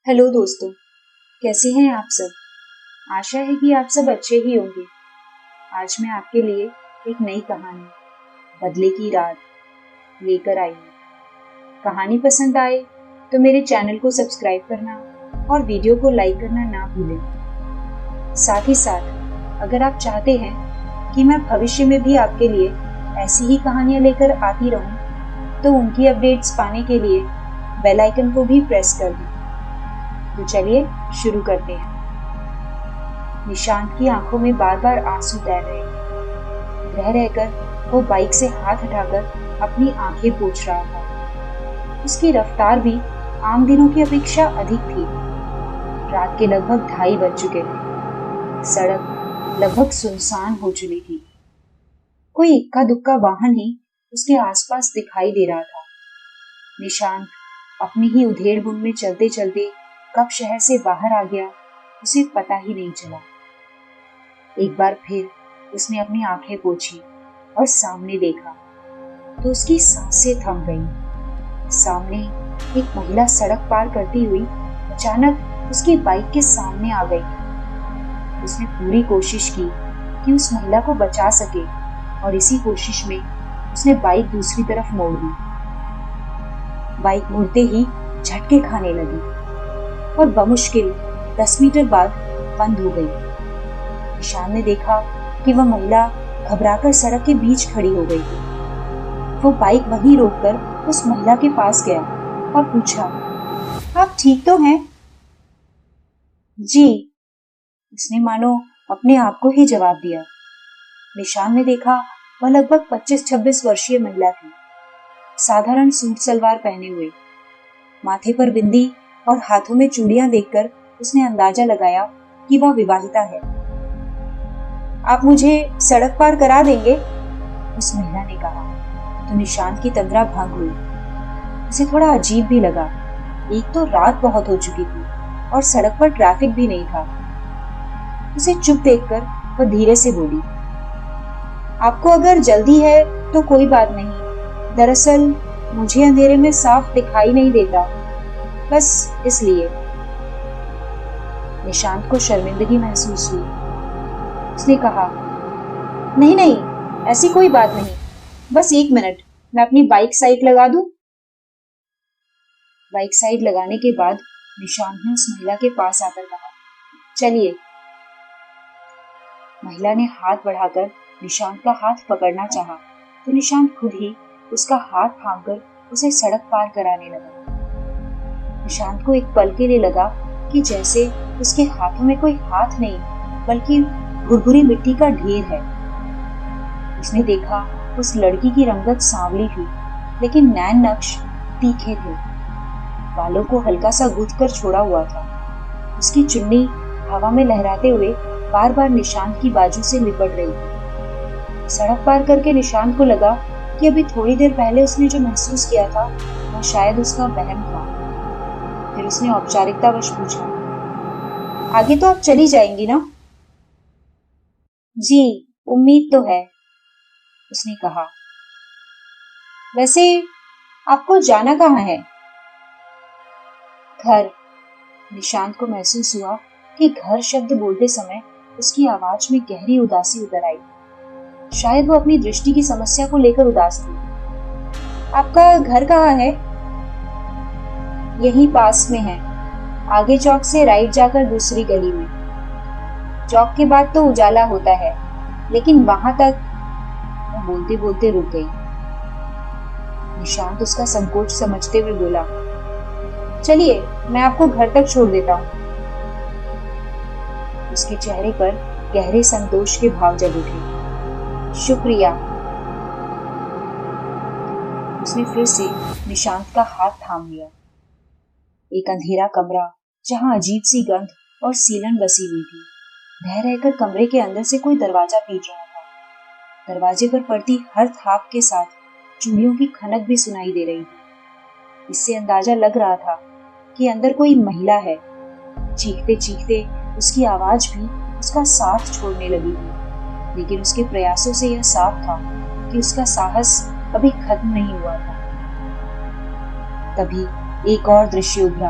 Hello दोस्तों, कैसे हैं आप सब। आशा है कि आप सब अच्छे ही होंगे। आज मैं आपके लिए एक नई कहानी बदले की रात लेकर आई हूँ। कहानी पसंद आए तो मेरे चैनल को सब्सक्राइब करना और वीडियो को लाइक करना ना भूलें। साथ ही साथ अगर आप चाहते हैं कि मैं भविष्य में भी आपके लिए ऐसी ही कहानियाँ लेकर आती रहूँ तो उनकी अपडेट्स पाने के लिए बेल आइकन को भी प्रेस कर दें। तो चलिए शुरू करते हैं। निशांत की आंखों में बार बार आंसू तैर रहे। रह रहकर वो बाइक से हाथ हटाकर अपनी आंखें पोंछ रहा था। उसकी रफ्तार भी आम दिनों की अपेक्षा अधिक थी। रात के लगभग 2:30 बज चुके थे। सड़क लगभग सुनसान हो चुकी थी। कोई इक्का दुक्का वाहन ही उसके आसपास दिखाई दे रहा था। निशांत अपनी ही उधेड़-बुन में चलते चलते कब शहर से बाहर आ गया उसे पता ही नहीं चला। एक बार फिर उसने अपनी आंखें पोंछी और सामने देखा तो उसकी सांसें थम गईं। सामने एक महिला सड़क पार करती हुई अचानक उसकी बाइक के सामने आ गई। उसने पूरी कोशिश की कि उस महिला को बचा सके और इसी कोशिश में उसने बाइक दूसरी तरफ मोड़ दी। बाइक मुड़ते ही झटके खाने लगी और बमुश्किल 10 मीटर बाद बंद हो गई। निशान ने देखा कि वह महिला घबराकर सड़क के बीच खड़ी हो गई थी। वो बाइक वहीं रोककर उस महिला के पास गया और पूछा, आप ठीक तो हैं? जी, उसने मानो अपने आप को ही जवाब दिया। निशान ने देखा वह लगभग 25-26 वर्षीय महिला थी। साधारण सूट सलवार पहने हुए, माथे पर बिंदी और हाथों में चूड़ियां देखकर उसने अंदाजा लगाया कि वह विवाहिता है। आप मुझे सड़क पार करा देंगे? उस महिला ने कहा तो निशांत की तंद्रा भंग हुई। उसे थोड़ा अजीब भी लगा। एक तो रात बहुत हो चुकी थी और सड़क पर ट्रैफिक भी नहीं था। उसे चुप देखकर वह धीरे से बोली, आपको अगर जल्दी है तो कोई बात नहीं। दरअसल मुझे अंधेरे में साफ दिखाई नहीं देता, बस इसलिए। निशांत को शर्मिंदगी महसूस हुई। उसने कहा, नहीं नहीं, ऐसी कोई बात नहीं, बस 1 मिनट, मैं अपनी बाइक साइड लगा दूं? बाइक साइड लगाने के बाद निशांत ने उस महिला के पास आकर कहा, चलिए। महिला ने हाथ बढ़ाकर निशांत का हाथ पकड़ना चाहा तो निशांत खुद ही उसका हाथ थामकर उसे सड़क पार कराने लगा। निशांत को एक पल के लिए लगा कि जैसे उसके हाथों में कोई हाथ नहीं बल्कि भुरभुरी मिट्टी का ढेर है। उसने देखा उस लड़की की रंगत सांवली थी लेकिन नैन नक्श तीखे थे। बालों को हल्का सा गूंथकर छोड़ा हुआ था। उसकी चुन्नी हवा में लहराते हुए बार बार निशांत की बाजू से लिपट रही थी। सड़क पार करके निशांत को लगा कि अभी थोड़ी देर पहले उसने जो महसूस किया था वह शायद उसका वहम था। फिर उसने औपचारिकतावश पूछा, आगे तो आप चली जाएंगी ना? जी, उम्मीद तो है, उसने कहा। वैसे आपको जाना कहाँ है? घर। निशांत को महसूस हुआ कि घर शब्द बोलते समय उसकी आवाज में गहरी उदासी उतर आई। शायद वो अपनी दृष्टि की समस्या को लेकर उदास थी। आपका घर कहाँ है? यहीं पास में है, आगे चौक से राइट जाकर दूसरी गली में। चौक के बाद तो उजाला होता है, लेकिन वहां तक। वो बोलते बोलते रुक गई। निशांत उसका संकोच समझते हुए बोला, चलिए मैं आपको घर तक छोड़ देता हूँ। उसके चेहरे पर गहरे संतोष के भाव जग उठे। शुक्रिया। उसने फिर से निशांत का हाथ थाम लिया। एक अंधेरा कमरा जहां अजीब सी गंध और सीलन बसी हुई थी। रह रहकर कमरे के अंदर से कोई दरवाजा पीट रहा था। दरवाजे पर पड़ती हर थाप के साथ चूड़ियों की खनक भी सुनाई दे रही थी। इससे अंदाजा लग रहा था कि अंदर कोई महिला है। चीखते चीखते उसकी आवाज भी उसका साथ छोड़ने लगी थी, लेकिन उसके प्रयासों से यह साफ था कि उसका साहस अभी खत्म नहीं हुआ था। तभी एक और दृश्य उभरा।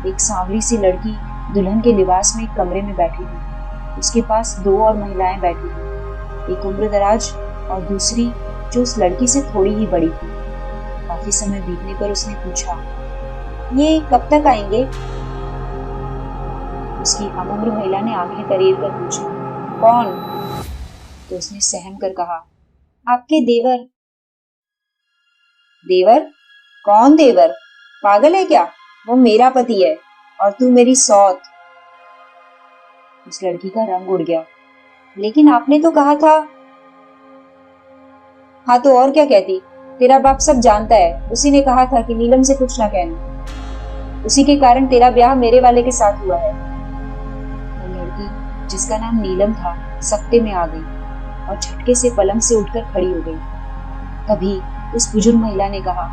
एक सांवली सी लड़की दुल्हन के लिबास में एक कमरे में बैठी थी। उसके पास 2 और महिलाएं बैठी थी, एक उम्रदराज और दूसरी जो उस लड़की से थोड़ी ही बड़ी थी। काफी समय बीतने पर उसने पूछा, ये कब तक आएंगे? उसकी हमउम्र महिला ने आंखें तरेर कर पूछा, कौन? तो उसने सहम कर कहा, आपके देवर। देवर? कौन देवर? पागल है क्या? वो मेरा पति है और तू मेरी सौत। उस लड़की का रंग उड़ गया। लेकिन आपने तो कहा था। हाँ तो और क्या कहती? तेरा बाप सब जानता है। उसी ने कहा था कि नीलम से कुछ ना कहना। उसी के कारण तेरा ब्याह मेरे वाले के साथ हुआ है। वो लड़की जिसका नाम नीलम था सख्ते में आ गई और झटके से पलंग से उठकर खड़ी हो गई। तभी उस बुजुर्ग महिला ने कहा,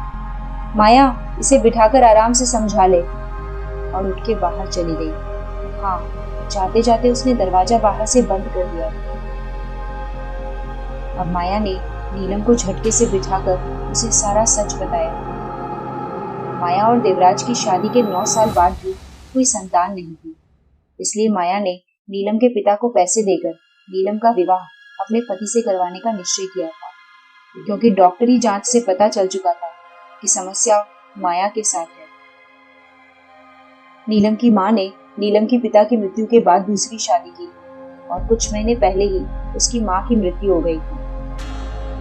माया, इसे बिठाकर आराम से समझा ले, और उठ के बाहर चली गई। हाँ, जाते जाते उसने दरवाजा बाहर से बंद कर दिया। अब माया ने नीलम को झटके से बिठाकर उसे सारा सच बताया। माया और देवराज की शादी के 9 साल बाद भी कोई संतान नहीं थी, इसलिए माया ने नीलम के पिता को पैसे देकर नीलम का विवाह अपने पति से करवाने का निश्चय किया था, क्योंकि डॉक्टरी जांच से पता चल चुका था कि समस्या माया के साथ है। नीलम की मां ने नीलम के पिता की मृत्यु के बाद दूसरी शादी की और कुछ महीने पहले ही उसकी मां की मृत्यु हो गई थी।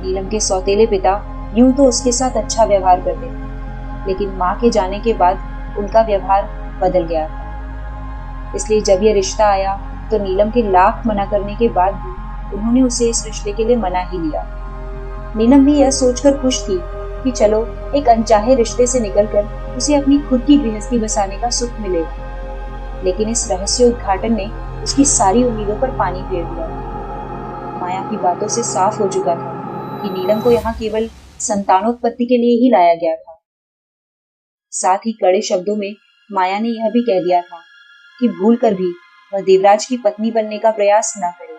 नीलम के सौतेले पिता यूं तो उसके साथ अच्छा व्यवहार करते थे, लेकिन मां के जाने के बाद उनका व्यवहार बदल गया था। इसलिए जब यह रिश्ता आया तो नीलम के लाख मना करने के बाद भी उन्होंने उसे इस रिश्ते के लिए मना ही लिया। नीलम भी यह सोचकर खुश थी कि चलो एक अनचाहे रिश्ते से निकलकर उसे अपनी खुद की गृहस्थी बसाने का सुख मिलेगा। लेकिन इस रहस्य उद्घाटन ने उसकी सारी उम्मीदों पर पानी फेर दिया। माया की बातों से साफ हो चुका था कि नीलम को यहाँ केवल संतानोत्पत्ति के लिए ही लाया गया था। साथ ही कड़े शब्दों में माया ने यह भी कह दिया था कि भूल कर भी वह देवराज की पत्नी बनने का प्रयास न करे।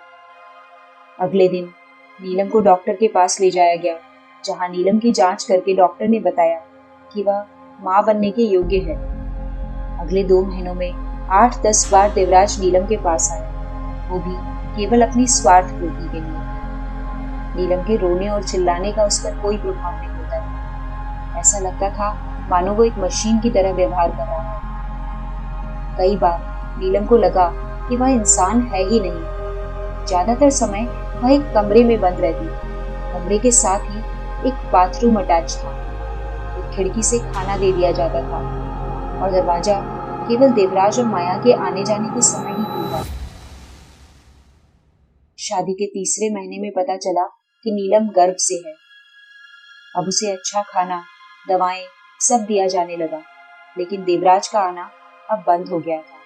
अगले दिन नीलम को डॉक्टर के पास ले जाया गया, जहां नीलम की जांच करके डॉक्टर ने बताया कि वह मां बनने के योग्य है। अगले 2 महीनों में 8-10 बार देवराज नीलम के पास आया, वो भी केवल अपनी स्वार्थ पूर्ति के लिए। नीलम के रोने और चिल्लाने का उस पर कोई प्रभाव नहीं होता था। ऐसा लगता था मानो वो एक मशीन की तरह व्यवहार कर रहा है। कई बार नीलम को लगा कि वह इंसान है ही नहीं। ज्यादातर समय वह एक कमरे में बंद रहती। कमरे के साथ ही एक बाथरूम अटैच था। एक खिड़की से खाना दे दिया जाता था और दरवाजा केवल देवराज और माया के आने जाने के समय ही खुलता। शादी के 3रे महीने में पता चला कि नीलम गर्भ से है। अब उसे अच्छा खाना, दवाएं सब दिया जाने लगा, लेकिन देवराज का आना अब बंद हो गया था।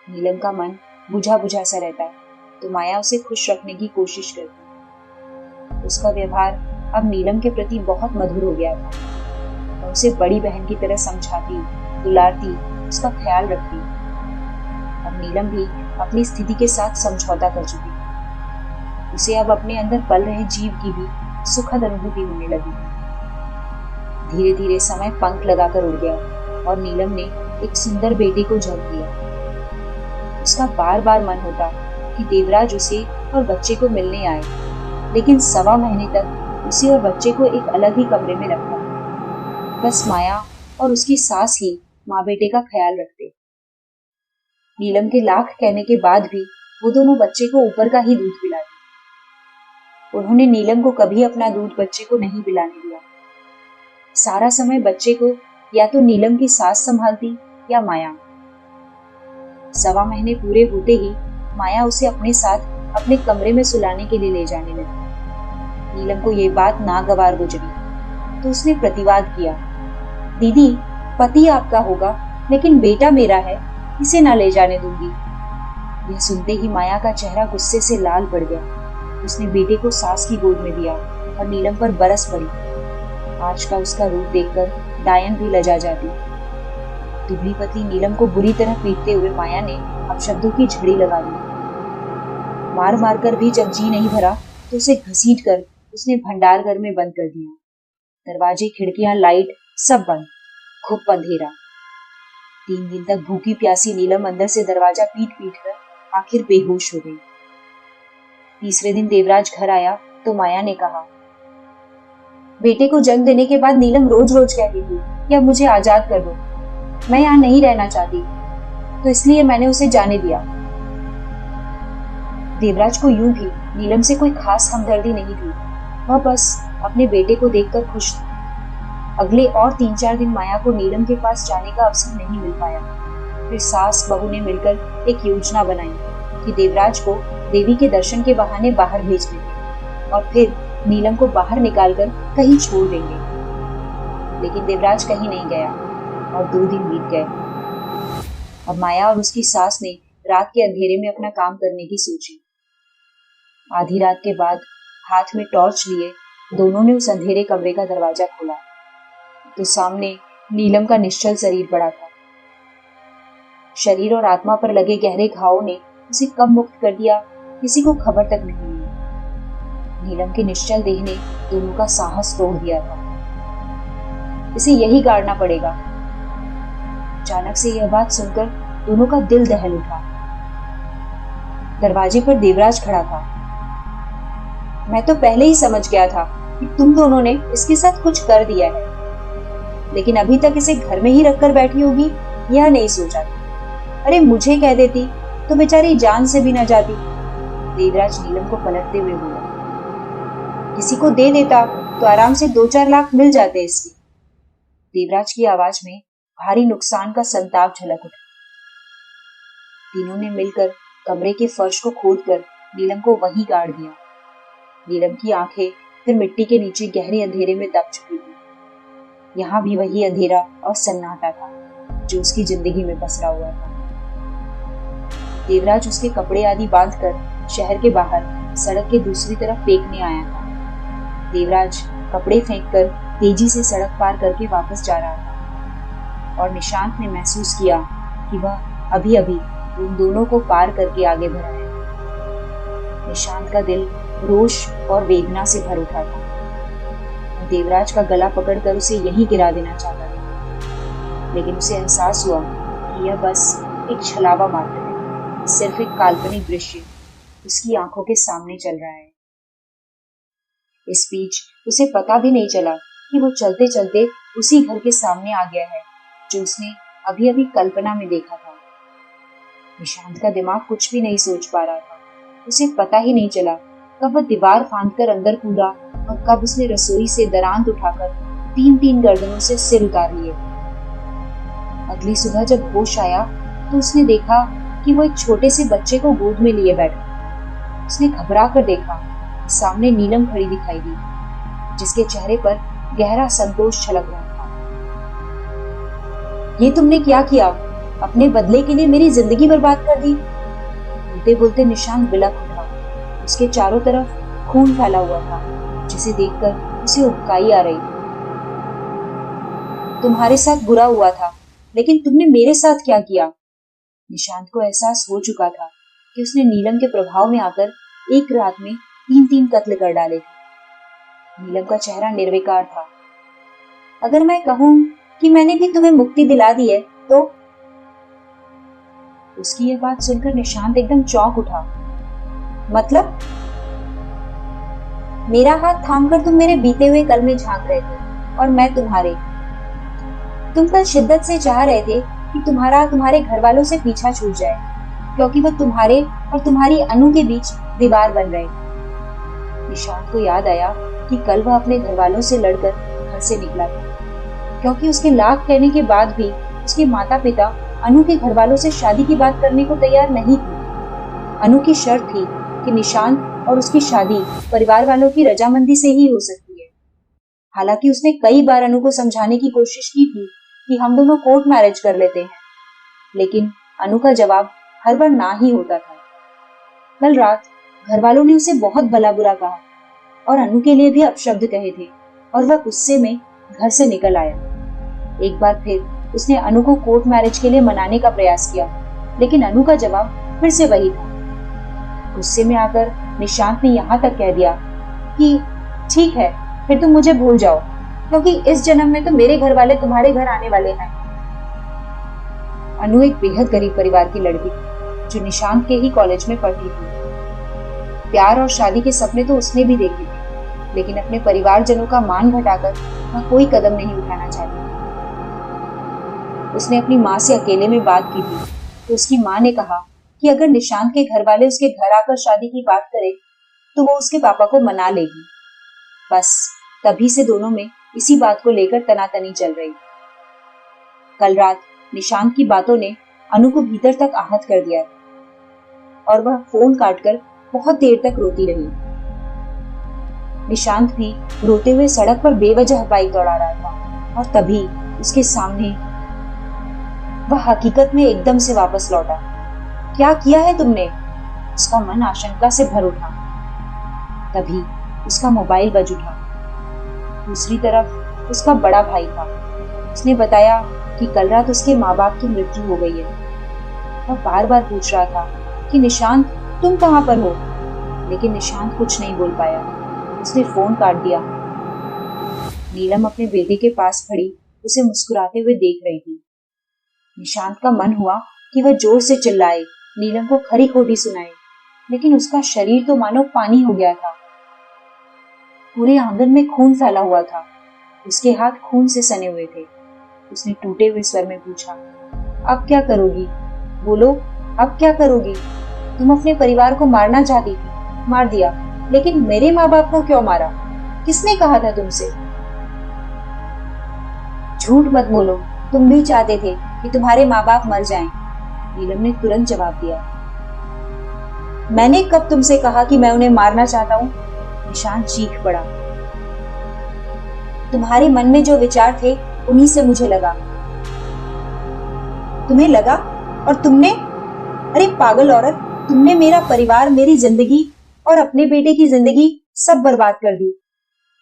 नीलम का मन बुझा बुझा सा रहता, तो माया उसे खुश रखने की कोशिश करती। उसका व्यवहार अब नीलम के प्रति बहुत मधुर हो गया था। वह उसे बड़ी बहन की तरह समझाती, दुलारती, उसका ख्याल रखती। अब नीलम भी अपनी स्थिति के साथ समझौता कर चुकी। उसे अब अपने अंदर पल रहे जीव की भी सुखद अनुभूति होने लगी। धीरे धीरे समय पंख लगाकर उड़ गया और नीलम ने एक सुंदर बेटे को जन्म दिया। उसका बार बार मन होता कि देवराज उसे और बच्चे को मिलने आए, लेकिन 1.25 महीने तक उसे और बच्चे को एक अलग ही कमरे में रखा। बस माया और उसकी सास ही माँ बेटे का ख्याल रखते। नीलम के लाख कहने के बाद भी वो दोनों बच्चे को ऊपर का ही दूध पिलाते। उन्होंने नीलम को कभी अपना दूध बच्चे को नहीं पिलाने दिया। सारा समय बच्चे को या तो नीलम की सास संभालती या माया। 1.25 महीने पूरे होते ही माया उसे अपने साथ अपने कमरे में सुलाने के लिए ले जाने लगी। नीलम को ये बात नागवार गुजरी तो उसने प्रतिवाद किया, दीदी, पति आपका होगा लेकिन बेटा मेरा है, इसे ना ले जाने दूंगी। यह सुनते ही माया का चेहरा गुस्से से लाल पड़ गया। उसने बेटे को सास की गोद में दिया और नीलम पर बरस पड़ी। आज का उसका रूप देखकर डायन भी लजा जाती। दुबली पतली नीलम को बुरी तरह पीटते हुए माया ने अपशब्दों की झड़ी लगा दी। मार मार कर भी जब जी नहीं भरा तो उसे घसीट कर उसने भंडार घर में बंद कर दिया। दरवाजे, खिड़कियां, लाइट सब बंद, खूब अंधेरा। 3 दिन तक भूखी प्यासी नीलम अंदर से दरवाजा पीट पीट कर आखिर बेहोश हो गई। तीसरे दिन देवराज घर आया तो माया ने कहा, बेटे को जन्म देने के बाद नीलम रोज रोज कहती थी कि अब मुझे आजाद कर दो, मैं यहाँ नहीं रहना चाहती, तो इसलिए मैंने उसे जाने दिया। देवराज को यूं भी नीलम से कोई खास हमदर्दी नहीं थी, वह बस अपने बेटे को देखकर खुश था। अगले और 3-4 दिन माया को नीलम के पास जाने का अवसर नहीं मिल पाया। फिर सास बहू ने मिलकर एक योजना बनाई कि देवराज को देवी के दर्शन के बहाने बाहर भेज देंगे और फिर नीलम को बाहर निकालकर कहीं छोड़ देंगे। लेकिन देवराज कहीं नहीं गया और 2 दिन बीत गए। अब माया और उसकी सास ने रात के अंधेरे में अपना काम करने की सोची। आधी रात के बाद हाथ में टॉर्च लिए दोनों ने उस अंधेरे कमरे का दरवाजा खोला तो सामने नीलम का निश्चल शरीर पड़ा था। शरीर और आत्मा पर लगे गहरे घावों ने उसे कब मुक्त कर दिया किसी को खबर तक नहीं हुई। नीलम के निश्चल देह ने दोनों का साहस तोड़ दिया था। इसे यही गाड़ना पड़ेगा। अचानक से यह बात सुनकर दोनों का दिल दहल उठा। दरवाजे पर देवराज खड़ा था। मैं तो पहले ही समझ गया था कि तुम दोनों ने इसके साथ कुछ कर दिया है, लेकिन अभी तक इसे घर में ही रखकर बैठी होगी यह नहीं सोचा था। अरे मुझे कह देती तो बेचारी जान से भी न जाती। देवराज नीलम को पलटते हुए बोला, किसी को दे देता तो आराम से 2-4 लाख मिल जाते इसके। देवराज की आवाज में भारी नुकसान का संताप झलक उठा। तीनों ने मिलकर कमरे के फर्श को खोदकर नीलम को वहीं गाड़ दिया। नीलम की आंखें फिर मिट्टी के नीचे गहरे अंधेरे में दब चुकी थी। यहाँ भी वही अंधेरा और सन्नाटा था जो उसकी जिंदगी में पसरा हुआ था। देवराज उसके कपड़े आदि बांधकर शहर के बाहर सड़क के दूसरी तरफ फेंकने आया था। देवराज कपड़े फेंककर तेजी से सड़क पार करके वापस जा रहा था और निशांत ने महसूस किया कि वह अभी अभी उन दोनों को पार करके आगे बढ़ा है। निशांत का दिल रोष और वेदना से भर उठा था। देवराज का गला पकड़कर उसे यहीं गिरा देना चाहता था, लेकिन उसे एहसास हुआ कि यह बस एक छलावा मात्र है, सिर्फ एक काल्पनिक दृश्य उसकी आंखों के सामने चल रहा है। इस बीच उसे पता भी नहीं चला कि वो चलते चलते उसी घर के सामने आ गया है जो उसने अभी अभी कल्पना में देखा था। निशांत का दिमाग कुछ भी नहीं सोच पा रहा था। उसे पता ही नहीं चला कब वह दीवार फांदकर अंदर कूदा और कब उसने रसोई से दरांत उठाकर 3-3 गर्दनों से सिर उतार लिए। अगली सुबह जब होश आया तो उसने देखा कि वो एक छोटे से बच्चे को गोद में लिए बैठा। उसने घबरा कर देखा, सामने नीलम खड़ी दिखाई दी, जिसके चेहरे पर गहरा संतोष छलक रहा था। ये तुमने क्या किया? अपने बदले के लिए मेरी जिंदगी बर्बाद कर दी। बोलते बोलते निशांत बिलख उठा। उसके चारों तरफ खून फैला हुआ था, जिसे देखकर उसे उबकाई आ रही थी। तुम्हारे साथ बुरा हुआ था, लेकिन तुमने मेरे साथ क्या किया? निशांत को एहसास हो चुका था कि उसने नीलम के प्रभाव में आकर एक रात में 3-3 कत्ल कर डाले थे। नीलम का चेहरा निर्विकार था। अगर मैं कहूं कि मैंने भी तुम्हें मुक्ति दिला दी है तो? उसकी यह बात सुनकर निशांत एकदम चौंक उठा। मतलब? मेरा हाथ थामकर तुम मेरे बीते हुए कल में झांक रहे थे और मैं तुम्हारे। तुम कल शिद्दत से चाह रहे थे कि तुम्हारे घर वालों से पीछा छूट जाए, क्योंकि वो तुम्हारे और तुम्हारी अनु के बीच दीवार बन रहे। निशांत को याद आया कि कल वह अपने घर वालों से लड़कर घर से निकला था, क्योंकि उसके लाख कहने के बाद भी उसके माता पिता अनु के घर वालों से शादी की बात करने को तैयार नहीं थे। अनु की शर्त थी कि निशांत और उसकी शादी परिवार वालों की रजामंदी से ही हो सकती है। हालांकि उसने कई बार अनु को समझाने की कोशिश की थी कि हम दोनों कोर्ट मैरिज कर लेते हैं, लेकिन अनु का जवाब हर बार ना ही होता था। कल रात घर वालों ने उसे बहुत भला बुरा कहा और अनु के लिए भी अपशब्द कहे थे और वह गुस्से में घर से निकल आया। एक बार फिर उसने अनु को कोर्ट मैरिज के लिए मनाने का प्रयास किया, लेकिन अनु का जवाब फिर से वही था। गुस्से में आकर निशांत ने यहाँ तक कह दिया कि ठीक है, फिर तुम मुझे भूल जाओ, क्योंकि इस जन्म में तो मेरे घर वाले तुम्हारे घर आने वाले हैं। अनु एक बेहद गरीब परिवार की लड़की थी जो निशांत के ही कॉलेज में पढ़ती थी। प्यार और शादी के सपने तो उसने भी देखे थे, लेकिन अपने परिवारजनों का मान घटाकर वह कोई कदम नहीं उठाना चाहती। उसने अपनी माँ से अकेले में बात की थी तो उसकी माँ ने कहा कि अगर निशांत के घर वाले उसके घर आकर शादी की बात करें तो वो उसके पापा को मना लेगी। बस तभी से दोनों में इसी बात को लेकर तनातनी चल रही। कल रात निशांत की बातों ने अनु को भीतर तक आहत कर दिया और वह फोन काटकर बहुत देर तक रोती रही। निशांत भी रोते हुए सड़क पर बेवजह बाइक दौड़ा रहा था और तभी उसके सामने वह हकीकत में एकदम से वापस लौटा। क्या किया है तुमने? उसका मन आशंका से भर उठा। तभी उसका मोबाइल बज उठा। दूसरी तरफ उसका बड़ा भाई था। उसने बताया कि कल रात उसके माँ बाप की मृत्यु हो गई है। वह बार बार पूछ रहा था कि निशांत तुम कहाँ पर हो, लेकिन निशांत कुछ नहीं बोल पाया। उसने फोन काट दिया। नीलम अपने बेटे के पास खड़ी उसे मुस्कुराते हुए देख रही थी। निशांत का मन हुआ कि वह जोर से चिल्लाए, नीलम को खरी खोटी सुनाए, लेकिन उसका शरीर तो मानो पानी हो गया था। पूरे आंगन में खून फैला हुआ था। उसके हाथ खून से सने हुए थे। उसने टूटे हुए स्वर में पूछा, अब क्या करोगी? बोलो, अब क्या करोगी? तुम अपने परिवार को मारना चाहती थी, मार दिया, लेकिन मेरे माँ बाप को क्यों मारा? किसने कहा था तुमसे? झूठ मत बोलो, तुम भी चाहते थे कि तुम्हारे माँ बाप मर जाएं। नीलम ने तुरंत जवाब दिया। मैंने कब तुमसे कहा कि मैं उन्हें मारना चाहता हूँ? निशांत चीख पड़ा। तुम्हारे मन में जो विचार थे उन्हीं से मुझे लगा। तुम्हें लगा? और तुमने? अरे पागल औरत, तुमने मेरा परिवार, मेरी जिंदगी और अपने बेटे की जिंदगी सब बर्बाद कर दी।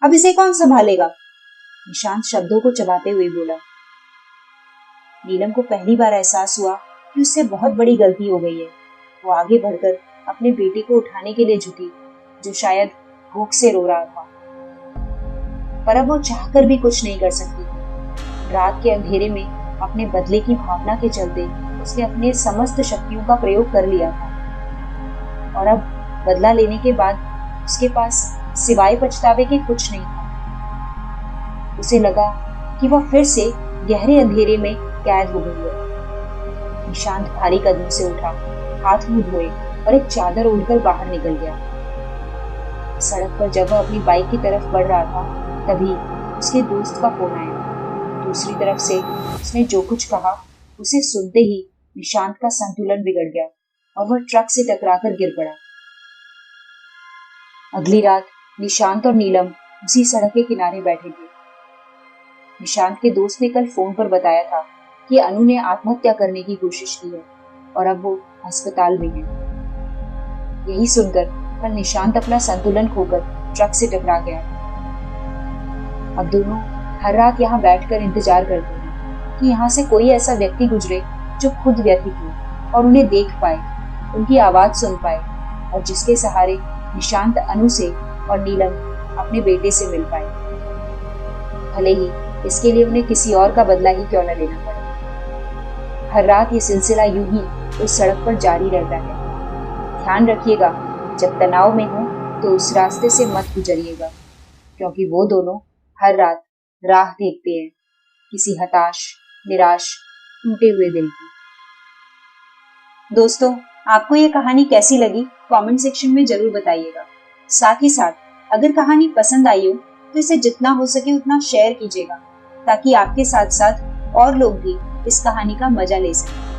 अब इसे कौन संभालेगा? निशांत शब्दों को चबाते हुए बोला। नीलम को पहली बार एहसास हुआ कि उससे बहुत बड़ी गलती हो गई है। वो आगे बढ़कर अपने बेटे को उठाने के लिए झुकी, जो शायद भूख से रो रहा था, पर अब वो चाहकर भी कुछ नहीं कर सकती। रात के अंधेरे में अपने बदले की भावना के चलते उसने अपने समस्त शक्तियों का प्रयोग कर लिया था और अब बदला लेने के बाद उसके पास सिवाय पछतावे के कुछ नहीं था। उसे लगा कि वह फिर से गहरे अंधेरे में कैद हो गई है। निशांत भारी कदम से उठा, हाथ मुंह धोए और एक चादर ओढ़कर बाहर निकल गया। सड़क पर जब वह अपनी बाइक की तरफ बढ़ रहा था, तभी उसके दोस्त का फोन आया। दूसरी तरफ से उसने जो कुछ कहा उसे सुनते ही निशांत का संतुलन बिगड़ गया और वह ट्रक से टकराकर गिर पड़ा। अगली रात निशांत और नीलम उसी सड़क के किनारे बैठे थे। निशांत के दोस्त ने कल फोन पर बताया था कि अनु ने आत्महत्या करने की कोशिश की है और अब वो अस्पताल में है। यही सुनकर कल निशांत अपना संतुलन खोकर ट्रक से टकरा गया। अब दोनों हर रात यहाँ बैठकर इंतजार करते हैं कि यहाँ से कोई ऐसा व्यक्ति गुजरे जो खुद व्यथित हो और उन्हें देख पाए, उनकी आवाज सुन पाए और जिसके सहारे निशांत अनु से और नीलम अपने बेटे से मिल पाए, भले ही इसके लिए उन्हें किसी और का बदला ही क्यों न लेना पड़े। हर रात ये सिलसिला यूं ही उस सड़क पर जारी रहता है। ध्यान रखिएगा, जब तनाव में हो तो उस रास्ते से मत गुजरिएगा, क्योंकि वो दोनों हर रात राह देखते हैं किसी हताश, निराश, टूटे हुए दिल की। दोस्तों, आपको ये कहानी कैसी लगी कमेंट सेक्शन में जरूर बताइएगा। साथ ही साथ अगर कहानी पसंद आई हो तो इसे जितना हो सके उतना शेयर कीजिएगा, ताकि आपके साथ साथ और लोग भी इस कहानी का मजा ले सकें।